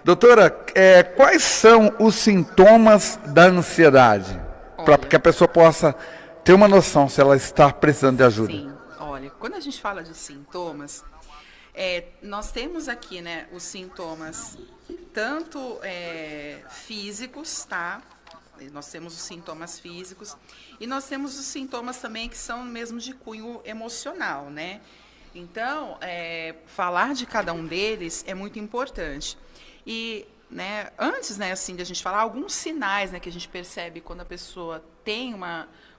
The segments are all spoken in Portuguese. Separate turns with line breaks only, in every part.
Doutora, quais são os sintomas da ansiedade? Para
Olha,
que a pessoa possa ter uma noção se ela está precisando de ajuda.
sim, olha, quando a gente fala de sintomas, nós temos aqui, né, os sintomas tanto físicos, tá? Nós temos os sintomas físicos e nós temos os sintomas também que são mesmo de cunho emocional, né? Então, falar de cada um deles é muito importante. E, né, antes, né, assim, de a gente falar, alguns sinais, né, que a gente percebe quando a pessoa tem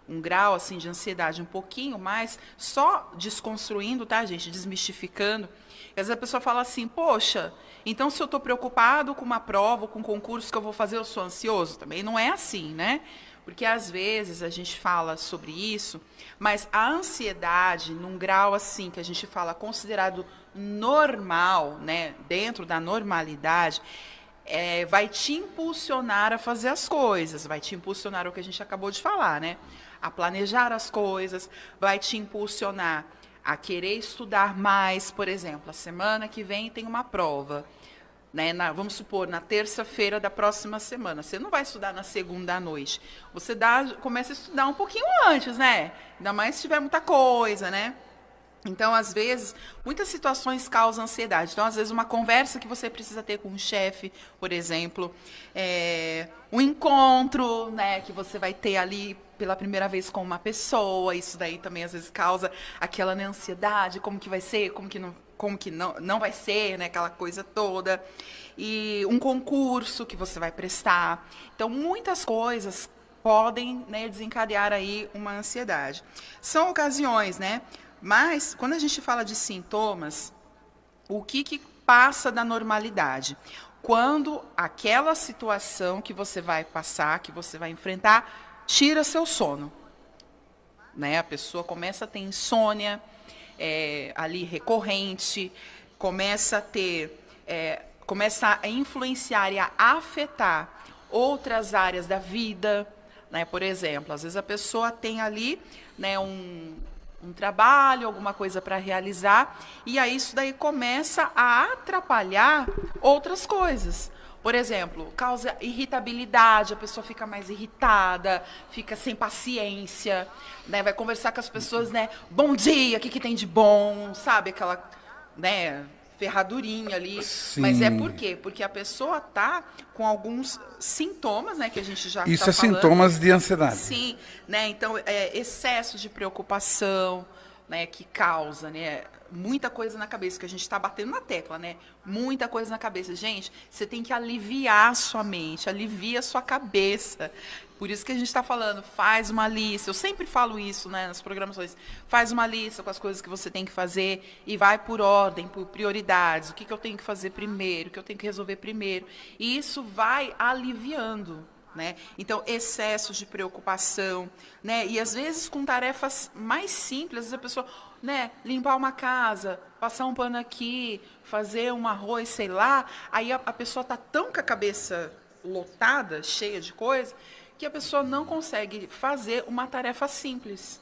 um grau, assim, de ansiedade um pouquinho mais, só desconstruindo, tá, gente, desmistificando. Às vezes a pessoa fala assim, poxa, então se eu estou preocupado com uma prova, com um concurso que eu vou fazer, eu sou ansioso? Também não é assim, né? Porque às vezes a gente fala sobre isso, mas a ansiedade, num grau assim que a gente fala considerado normal, né, dentro da normalidade, vai te impulsionar a fazer as coisas, vai te impulsionar o que a gente acabou de falar, né? A planejar as coisas, vai te impulsionar a querer estudar mais, por exemplo, a semana que vem tem uma prova. Né, vamos supor, na terça-feira da próxima semana. Você não vai estudar na segunda à noite. Você começa a estudar um pouquinho antes, né? Ainda mais se tiver muita coisa, né? Então, às vezes, muitas situações causam ansiedade. Então, às vezes, uma conversa que você precisa ter com um chefe, por exemplo, um encontro, né, que você vai ter ali pela primeira vez com uma pessoa, isso daí também às vezes causa aquela, né, ansiedade, como que vai ser, como que não vai ser, né, aquela coisa toda. E um concurso que você vai prestar. Então, muitas coisas podem, né, desencadear aí uma ansiedade. São ocasiões, né? Mas, quando a gente fala de sintomas, o que passa da normalidade? Quando aquela situação que você vai passar, que você vai enfrentar, tira seu sono. Né? A pessoa começa a ter insônia ali recorrente, começa a ter, começa a influenciar e a afetar outras áreas da vida. Né? Por exemplo, às vezes a pessoa tem ali, né, um trabalho, alguma coisa para realizar, e aí isso daí começa a atrapalhar outras coisas. Por exemplo, causa irritabilidade, a pessoa fica mais irritada, fica sem paciência, né? Vai conversar com as pessoas, né? Bom dia, o que tem de bom, sabe? Aquela, né, ferradurinha ali. Mas é por
Sim.
quê? Porque a pessoa tá com alguns sintomas, né, que a gente já
Isso
está
é
falando.
sintomas de ansiedade.
Sim, né? Então, excesso de preocupação, né, que causa, né, muita coisa na cabeça, que a gente está batendo na tecla, né? Muita coisa na cabeça. Gente, você tem que aliviar a sua mente, alivia a sua cabeça. Por isso que a gente está falando, faz uma lista. Eu sempre falo isso, né, nas programações. Faz uma lista com as coisas que você tem que fazer e vai por ordem, por prioridades. O que eu tenho que fazer primeiro, o que eu tenho que resolver primeiro. E isso vai aliviando. Né? Então, excesso de preocupação, né? E às vezes com tarefas mais simples, às vezes a pessoa, né, limpar uma casa, passar um pano aqui, fazer um arroz, sei lá, aí a pessoa está tão com a cabeça lotada, cheia de coisa, que a pessoa não consegue fazer uma tarefa simples.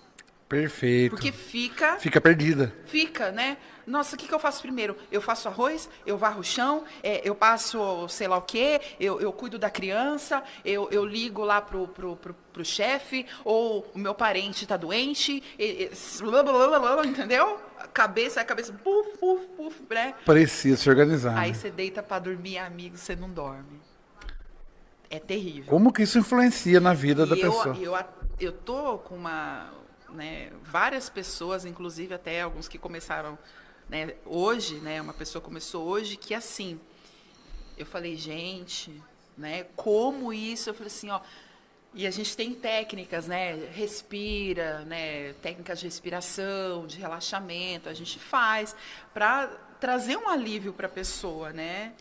Perfeito.
Porque
Fica perdida.
fica, né? Nossa, o que eu faço primeiro? Eu faço arroz, eu varro o chão, eu passo sei lá o quê, eu cuido da criança, eu ligo lá pro chefe, ou o meu parente está doente, entendeu? A cabeça, puf, puf, puf, né?
Precisa se organizar,
Aí
né?
você deita para dormir, amigo, você não dorme. É terrível.
Como que isso influencia na vida da
E
pessoa?
eu tô com né, várias pessoas, inclusive até alguns que começaram, né, hoje, né, uma pessoa começou hoje que assim, eu falei, gente, né, como isso? Eu falei assim, ó, e a gente tem técnicas, né, respira, né, técnicas de respiração, de relaxamento, a gente faz para trazer um alívio para a pessoa, né?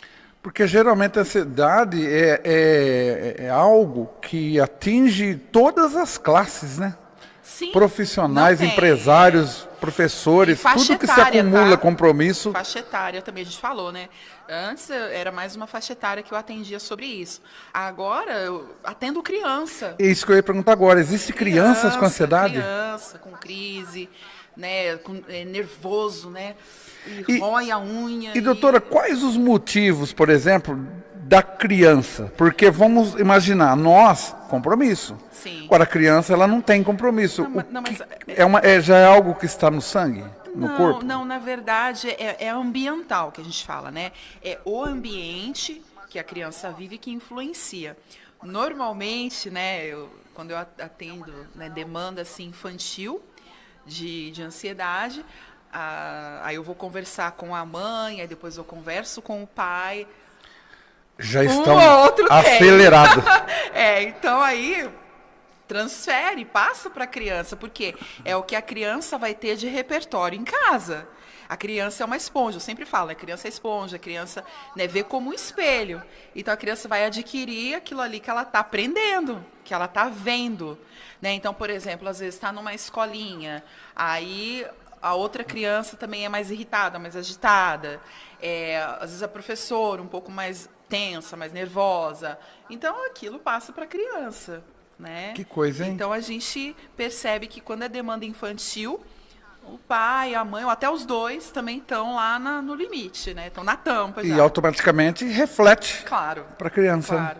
Porque geralmente a ansiedade é algo que atinge todas as classes, né?
Sim, não
Profissionais,
tem,
empresários, professores,
E faixa
tudo que se
etária,
acumula
tá?
compromisso.
Faixa etária também, a gente falou, né? Antes era mais uma faixa etária que eu atendia sobre isso. Agora eu atendo criança.
É isso que eu ia perguntar agora. Existem crianças com ansiedade?
Criança, com crise, né? Nervoso, né?
E-
Rói a unha.
E doutora, quais os motivos, por exemplo, da criança? Porque vamos imaginar, nós, compromisso.
Sim.
Agora, a criança, ela não tem compromisso.
Não, mas
Já é algo que está no sangue, no corpo?
Não, na verdade é ambiental que a gente fala, né? É o ambiente que a criança vive que influencia. Normalmente, né, quando eu atendo, né, demanda assim, infantil de ansiedade, aí eu vou conversar com a mãe, aí depois eu converso com o pai.
Já estão
ou outro tem.
acelerados.
Então aí transfere, passa para a criança, porque é o que a criança vai ter de repertório em casa. A criança é uma esponja, eu sempre falo, a criança é esponja, a criança, né, vê como um espelho. Então a criança vai adquirir aquilo ali que ela está aprendendo, que ela está vendo. Né? Então, por exemplo, às vezes está numa escolinha, aí a outra criança também é mais irritada, mais agitada. Às vezes a professora um pouco mais tensa, mais nervosa. Então aquilo passa para a criança. Né?
Que coisa, hein?
Então a gente percebe que quando é demanda infantil, o pai, a mãe, ou até os dois também estão lá no limite, né? Estão na tampa já.
E automaticamente reflete
Claro.
para a criança.
Claro.